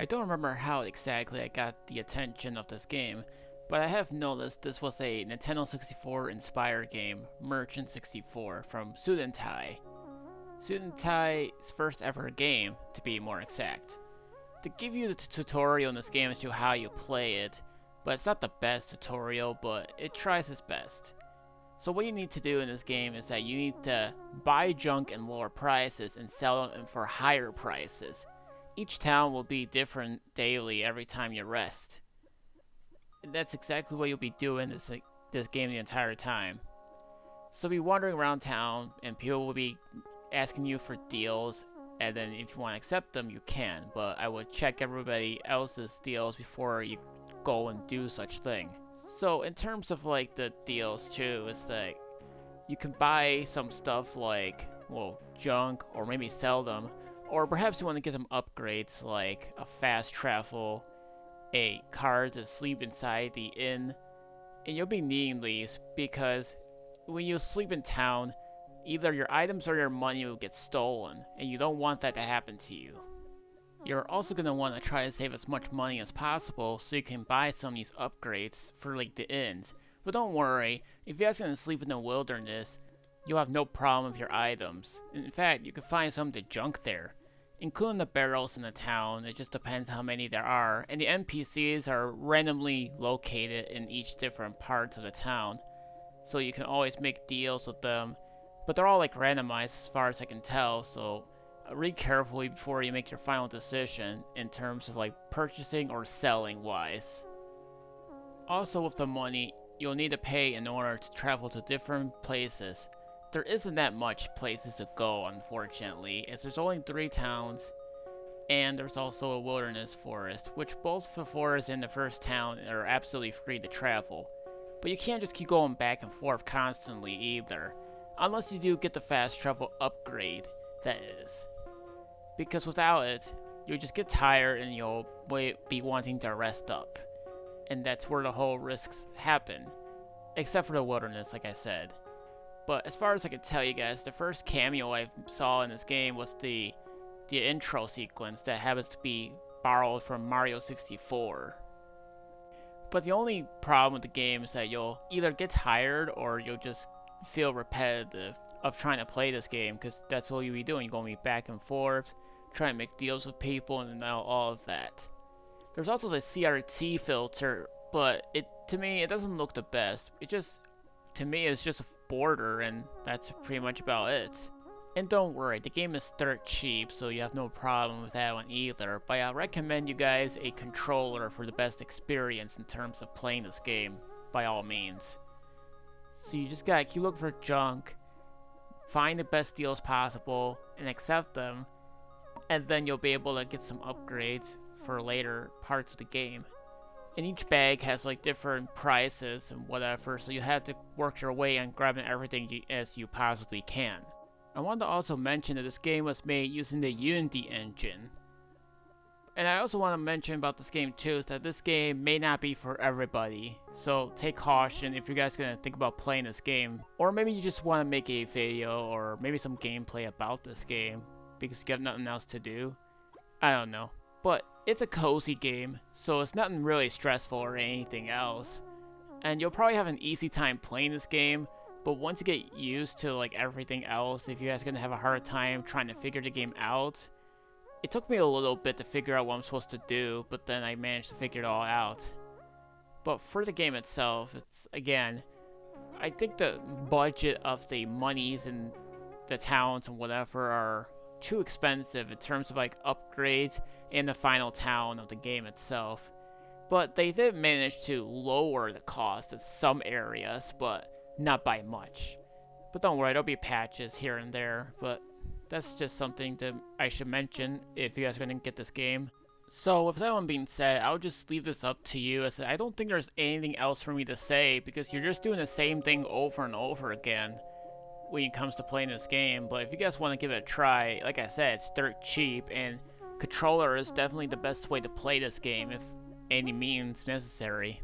I don't remember how exactly I got the attention of this game, but I have noticed this was a Nintendo 64 inspired game, Merchant 64, from Sudentai. Sudentai's first ever game, to be more exact. To give you the tutorial in this game as to how you play it, but it's not the best tutorial, but it tries its best. So what you need to do in this game is that you need to buy junk in lower prices and sell them for higher prices. Each town will be different daily every time you rest. And that's exactly what you'll be doing this game the entire time. So be wandering around town and people will be asking you for deals, and then if you want to accept them you can, but I would check everybody else's deals before you go and do such thing. So in terms of like the deals too, it's like you can buy some stuff like, well, junk, or maybe sell them, or perhaps you want to get some upgrades like a fast travel, a car to sleep inside the inn, and you'll be needing these because when you sleep in town, either your items or your money will get stolen, and you don't want that to happen to you. You're also going to want to try to save as much money as possible so you can buy some of these upgrades for like the inns. But don't worry, if you guys are going to sleep in the wilderness, you'll have no problem with your items. In fact, you can find some of the junk there, including the barrels in the town. It just depends how many there are, and the NPCs are randomly located in each different parts of the town, so you can always make deals with them. But they're all like randomized as far as I can tell, so read carefully before you make your final decision in terms of like purchasing or selling wise. Also with the money, you'll need to pay in order to travel to different places. There isn't that much places to go, unfortunately, as there's only 3 towns, and there's also a wilderness forest, which both the forest and the first town are absolutely free to travel. But you can't just keep going back and forth constantly either, unless you do get the fast travel upgrade, that is. Because without it, you'll just get tired and you'll be wanting to rest up. And that's where the whole risks happen. Except for the wilderness, like I said. But as far as I can tell you guys, the first cameo I saw in this game was the intro sequence that happens to be borrowed from Mario 64. But the only problem with the game is that you'll either get tired or you'll just feel repetitive of trying to play this game, because that's all you'll be doing. You're going to be back and forth, trying to make deals with people, and all of that. There's also the CRT filter, but to me it doesn't look the best. To me it's just a border, and that's pretty much about it. And don't worry, the game is dirt cheap, so you have no problem with that one either. But I recommend you guys a controller for the best experience in terms of playing this game, by all means. So you just gotta keep looking for junk, find the best deals possible, and accept them, and then you'll be able to get some upgrades for later parts of the game. And each bag has like different prices and whatever, so you have to work your way on grabbing everything as you possibly can. I want to also mention that this game was made using the Unity engine. And I also want to mention about this game too is that this game may not be for everybody, so take caution if you guys are going to think about playing this game. Or maybe you just want to make a video or maybe some gameplay about this game because you have nothing else to do. I don't know. But it's a cozy game, so it's nothing really stressful or anything else. And you'll probably have an easy time playing this game, but once you get used to like everything else, if you guys are going to have a hard time trying to figure the game out, it took me a little bit to figure out what I'm supposed to do, but then I managed to figure it all out. But for the game itself, it's, again, I think the budget of the monies and the towns and whatever are too expensive in terms of like upgrades in the final town of the game itself. But they did manage to lower the cost in some areas, but not by much. But don't worry, there'll be patches here and there, but that's just something that I should mention if you guys are going to get this game. So with that one being said, I'll just leave this up to you, as I don't think there's anything else for me to say, because you're just doing the same thing over and over again when it comes to playing this game. But if you guys want to give it a try, like I said, it's dirt cheap, and controller is definitely the best way to play this game if any means necessary.